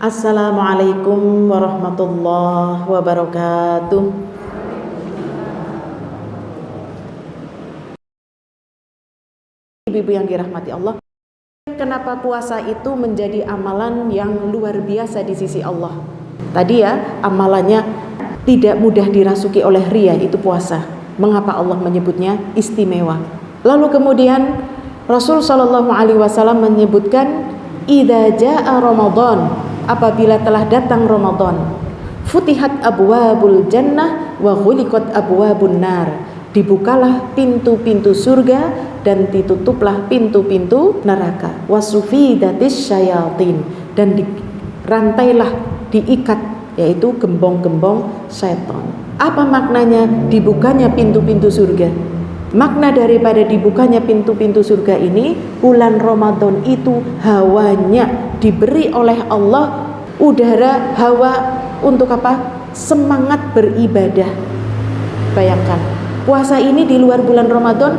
Assalamualaikum warahmatullahi wabarakatuh. Ibu-ibu yang dirahmati Allah, kenapa puasa itu menjadi amalan yang luar biasa di sisi Allah? Tadi ya, amalannya tidak mudah dirasuki oleh riya, itu puasa. Mengapa Allah menyebutnya istimewa? Lalu kemudian Rasul Shallallahu Alaihi Wasallam menyebutkan, idza jaa Ramadan, apabila telah datang Ramadan, futihat abwabul jannah wa ghuliqat abwabun nar, dibukalah pintu-pintu surga dan ditutuplah pintu-pintu neraka. Wasufidatis syayatin, dan dirantailah, diikat, yaitu gembong-gembong syaitan. Apa maknanya dibukanya pintu-pintu surga? Makna daripada dibukanya pintu-pintu surga ini, bulan Ramadan itu hawanya diberi oleh Allah udara, hawa untuk apa? Semangat beribadah. Bayangkan, puasa ini di luar bulan Ramadan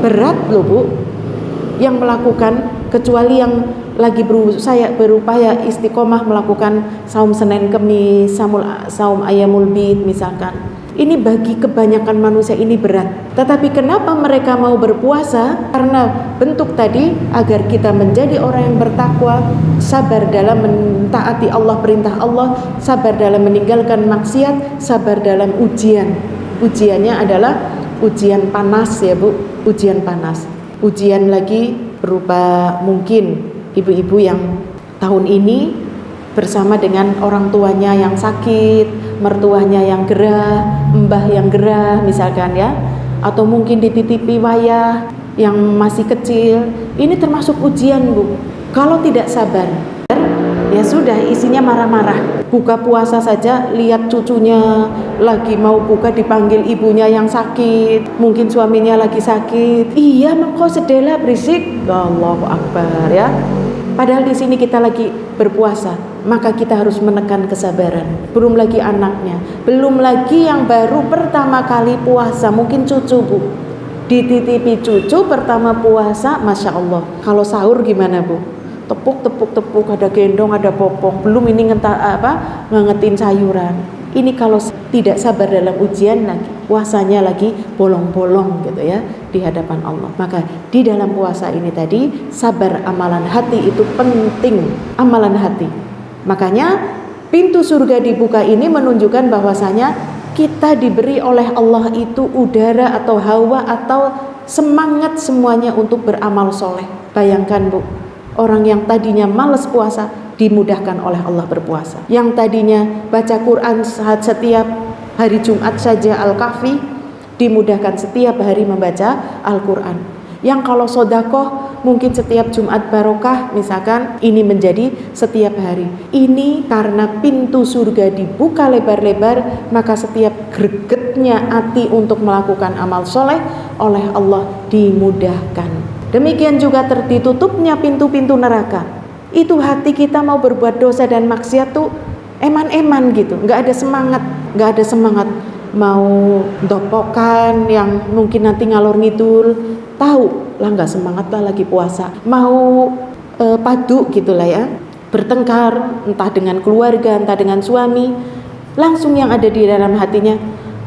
berat loh Bu, yang melakukan, kecuali yang lagi berupaya istiqomah melakukan saum Senin Kemis, saum Ayyamul Bid misalkan. Ini bagi kebanyakan manusia ini berat. Tetapi kenapa mereka mau berpuasa? Karena bentuk tadi, agar kita menjadi orang yang bertakwa, sabar dalam mentaati Allah, perintah Allah, sabar dalam meninggalkan maksiat, sabar dalam ujian. Ujiannya adalah ujian panas ya Bu, ujian panas. Ujian lagi berupa mungkin ibu-ibu yang tahun ini bersama dengan orang tuanya yang sakit, mertuanya yang gerah, mbah yang gerah misalkan ya, atau mungkin dititipi wayah yang masih kecil. Ini termasuk ujian Bu. Kalau tidak sabar, ya sudah, isinya marah-marah. Buka puasa saja lihat cucunya lagi mau buka dipanggil ibunya yang sakit, mungkin suaminya lagi sakit. Iya, kok sedela berisik. Allahu Akbar ya. Padahal di sini kita lagi berpuasa, maka kita harus menekan kesabaran. Belum lagi anaknya, belum lagi yang baru pertama kali puasa, mungkin cucu Bu. Dititipi cucu pertama puasa, masya Allah. Kalau sahur gimana Bu? Tepuk, ada gendong, ada popok. Belum ini ngetin sayuran. Ini kalau tidak sabar dalam ujian lagi, puasanya lagi bolong-bolong gitu ya di hadapan Allah. Maka di dalam puasa ini tadi, sabar amalan hati itu penting, amalan hati. Makanya pintu surga dibuka ini menunjukkan bahwasanya kita diberi oleh Allah itu udara atau hawa atau semangat semuanya untuk beramal soleh. Bayangkan Bu, orang yang tadinya malas puasa dimudahkan oleh Allah berpuasa. Yang tadinya baca Quran setiap hari Jumat saja Al-Kahfi, dimudahkan setiap hari membaca Al-Quran. Yang kalau sodakoh mungkin setiap Jumat barokah misalkan, ini menjadi setiap hari. Ini karena pintu surga dibuka lebar-lebar, maka setiap gregetnya hati untuk melakukan amal soleh oleh Allah dimudahkan. Demikian juga ditutupnya pintu-pintu neraka. Itu hati kita mau berbuat dosa dan maksiat tuh eman-eman gitu, nggak ada semangat mau dopokan yang mungkin nanti ngalor ngidul, tahu lah nggak semangat lah lagi puasa, mau padu gitulah ya, bertengkar entah dengan keluarga, entah dengan suami, langsung yang ada di dalam hatinya,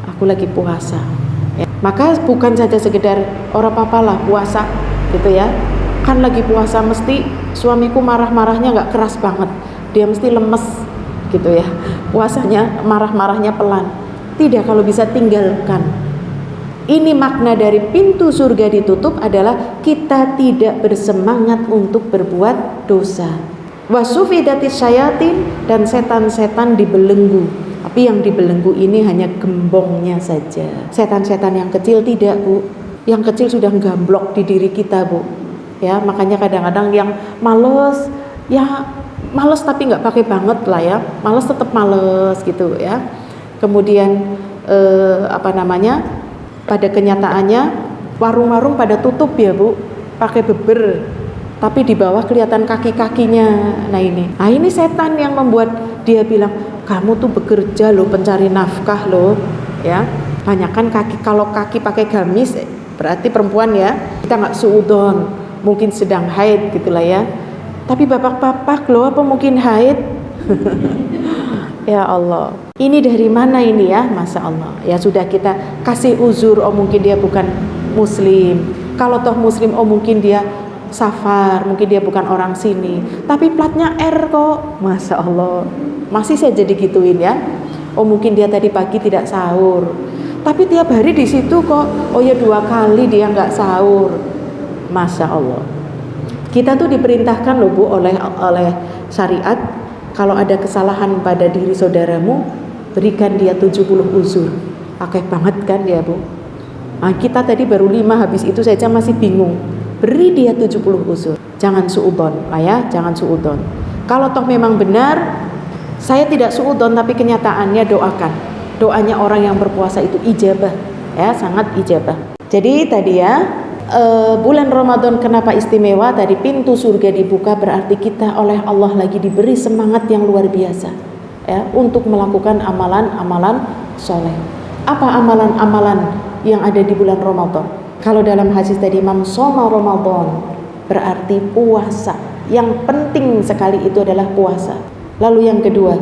aku lagi puasa ya. Maka bukan saja sekedar orang papalah puasa gitu ya, kan lagi puasa mesti suamiku marah-marahnya nggak keras banget, dia mesti lemes gitu ya, puasanya marah-marahnya pelan. Tidak, kalau bisa tinggalkan. Ini makna dari pintu surga ditutup adalah kita tidak bersemangat untuk berbuat dosa. Wasufidatis syayatin, dan setan-setan dibelenggu. Tapi yang dibelenggu ini hanya gembongnya saja. Setan-setan yang kecil tidak Bu. Yang kecil sudah gamblok di diri kita Bu. Ya, makanya kadang-kadang yang males, ya males tapi nggak pakai banget lah ya, males tetap males gitu ya. Kemudian pada kenyataannya warung-warung pada tutup ya Bu, pakai beber, tapi di bawah kelihatan kaki-kakinya. Nah ini setan yang membuat dia bilang, kamu tuh bekerja loh, pencari nafkah loh ya. Banyakan kaki, kalau kaki pakai gamis berarti perempuan ya, kita nggak suudon, mungkin sedang haid gitulah ya. Tapi bapak-bapak loh, apa mungkin haid? Ya Allah, ini dari mana ini ya? Masya Allah. Ya sudah, kita kasih uzur, oh mungkin dia bukan muslim. Kalau toh muslim, oh mungkin dia safar, mungkin dia bukan orang sini. Tapi platnya R kok. Masya Allah, masih saja digituin ya. Oh mungkin dia tadi pagi tidak sahur, tapi tiap hari di situ kok. Oh ya 2 kali dia nggak sahur. Masya Allah. Kita tuh diperintahkan loh Bu oleh syariat, kalau ada kesalahan pada diri saudaramu, berikan dia 70 uzur. Pakai banget kan ya Bu. Nah, kita tadi baru 5, habis itu saja masih bingung. Beri dia 70 uzur. Jangan suudon lah ya, jangan suudon. Kalau toh memang benar, saya tidak suudon, tapi kenyataannya doakan. Doanya orang yang berpuasa itu ijabah, ya sangat ijabah. Jadi tadi ya, bulan Ramadan kenapa istimewa? Tadi pintu surga dibuka, berarti kita oleh Allah lagi diberi semangat yang luar biasa ya, untuk melakukan amalan-amalan soleh. Apa amalan-amalan yang ada di bulan Ramadan? Kalau dalam hadis tadi, man shoma Ramadan, berarti puasa. Yang penting sekali itu adalah puasa. Lalu yang kedua,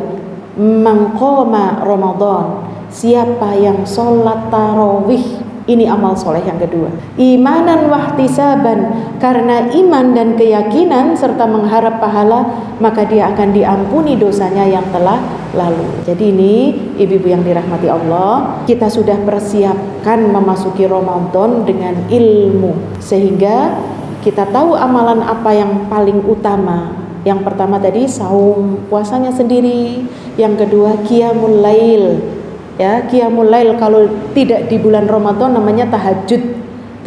man qoma Ramadan, siapa yang sholat tarawih. Ini amal soleh yang kedua. Imanan wahtisaban, karena iman dan keyakinan serta mengharap pahala, maka dia akan diampuni dosanya yang telah lalu. Jadi ini ibu-ibu yang dirahmati Allah, kita sudah persiapkan memasuki Ramadan dengan ilmu, sehingga kita tahu amalan apa yang paling utama. Yang pertama tadi saum, puasanya sendiri. Yang kedua qiyamul lail. Ya, qiyamul lail kalau tidak di bulan Ramadan namanya tahajud,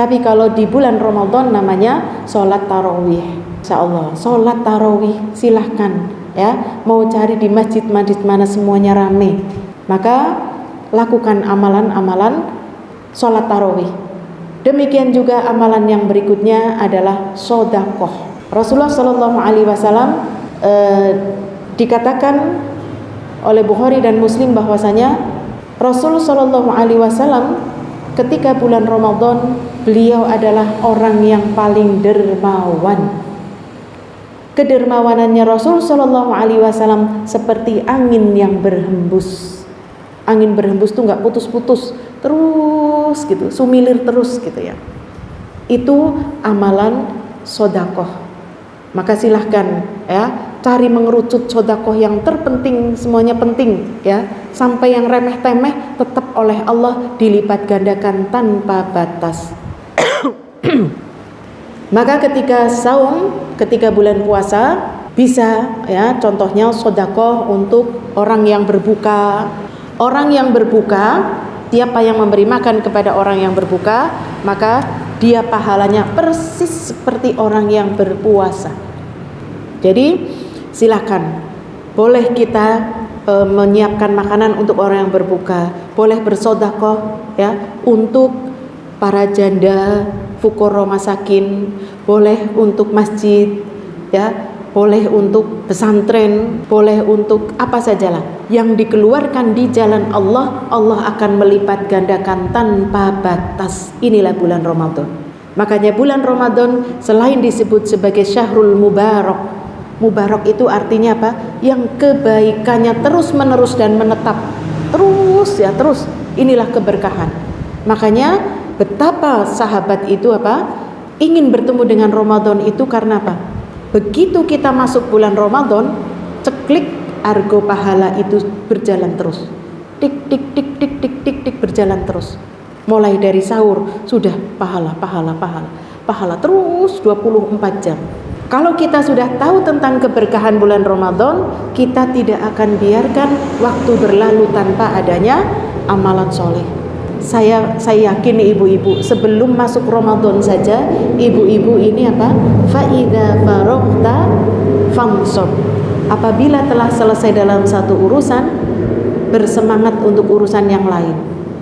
tapi kalau di bulan Ramadan namanya sholat tarawih. Insyaallah sholat tarawih silahkan ya, mau cari di masjid-masjid mana semuanya rame, maka lakukan amalan-amalan sholat tarawih. Demikian juga amalan yang berikutnya adalah sodakoh. Rasulullah Shallallahu Alaihi Wasallam dikatakan oleh Bukhari dan Muslim bahwasanya Rasul Shallallahu Alaihi Wasallam ketika bulan Ramadan, beliau adalah orang yang paling dermawan. Kedermawanannya Rasul Shallallahu Alaihi Wasallam seperti angin yang berhembus. Angin berhembus tuh nggak putus-putus, terus gitu, sumilir terus gitu ya. Itu amalan sodakoh. Maka silahkan ya, cari mengerucut sodakoh yang terpenting, semuanya penting ya, sampai yang remeh-temeh tetap oleh Allah dilipat gandakan tanpa batas. Maka ketika saum, ketika bulan puasa, bisa ya, contohnya sodakoh untuk orang yang berbuka. Orang yang berbuka, siapa yang memberi makan kepada orang yang berbuka, maka dia pahalanya persis seperti orang yang berpuasa. Jadi silakan, boleh kita menyiapkan makanan untuk orang yang berbuka, boleh bersedekah ya untuk para janda, fuqara masakin, boleh untuk masjid ya, boleh untuk pesantren, boleh untuk apa sajalah yang dikeluarkan di jalan Allah, Allah akan melipat gandakan tanpa batas. Inilah bulan Ramadan. Makanya bulan Ramadan selain disebut sebagai syahrul mubarak, mubarak itu artinya apa? Yang kebaikannya terus menerus dan menetap, terus ya terus. Inilah keberkahan. Makanya betapa sahabat itu apa? Ingin bertemu dengan Ramadan itu karena apa? Begitu kita masuk bulan Ramadan, ceklik, argo pahala itu berjalan terus. Tik tik tik tik tik tik tik berjalan terus. Mulai dari sahur sudah pahala terus 24 jam. Kalau kita sudah tahu tentang keberkahan bulan Ramadan, kita tidak akan biarkan waktu berlalu tanpa adanya amalan soleh. Saya yakin ibu-ibu sebelum masuk Ramadan saja, ibu-ibu ini apa? Fa'idza faraghta fansab. Apabila telah selesai dalam satu urusan, bersemangat untuk urusan yang lain.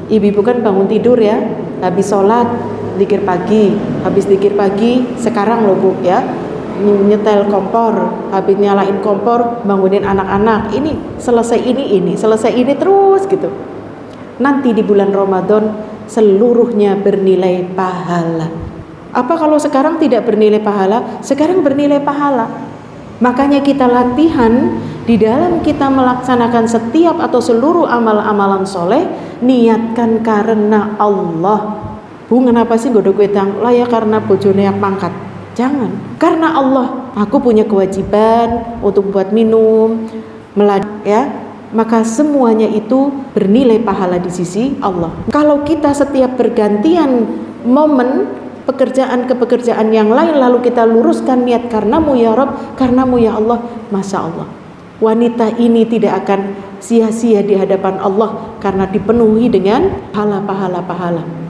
Ibu-ibu kan bangun tidur ya, habis sholat zikir pagi, habis zikir pagi sekarang loh Bu ya, nyetel kompor, habis nyalain kompor bangunin anak-anak, ini selesai ini selesai ini terus gitu. Nanti di bulan Ramadan seluruhnya bernilai pahala. Apa kalau sekarang tidak bernilai pahala? Sekarang bernilai pahala. Makanya kita latihan di dalam kita melaksanakan setiap atau seluruh amal-amalan soleh, niatkan karena Allah. Kenapa sih godok wedang laya karena bojone yang pangkat? Jangan, karena Allah. Aku punya kewajiban untuk buat minum, ya, maka semuanya itu bernilai pahala di sisi Allah. Kalau kita setiap bergantian momen pekerjaan yang lain lalu kita luruskan niat karenamu ya Rabb, karenamu ya Allah, Masya Allah, wanita ini tidak akan sia-sia di hadapan Allah karena dipenuhi dengan pahala-pahala.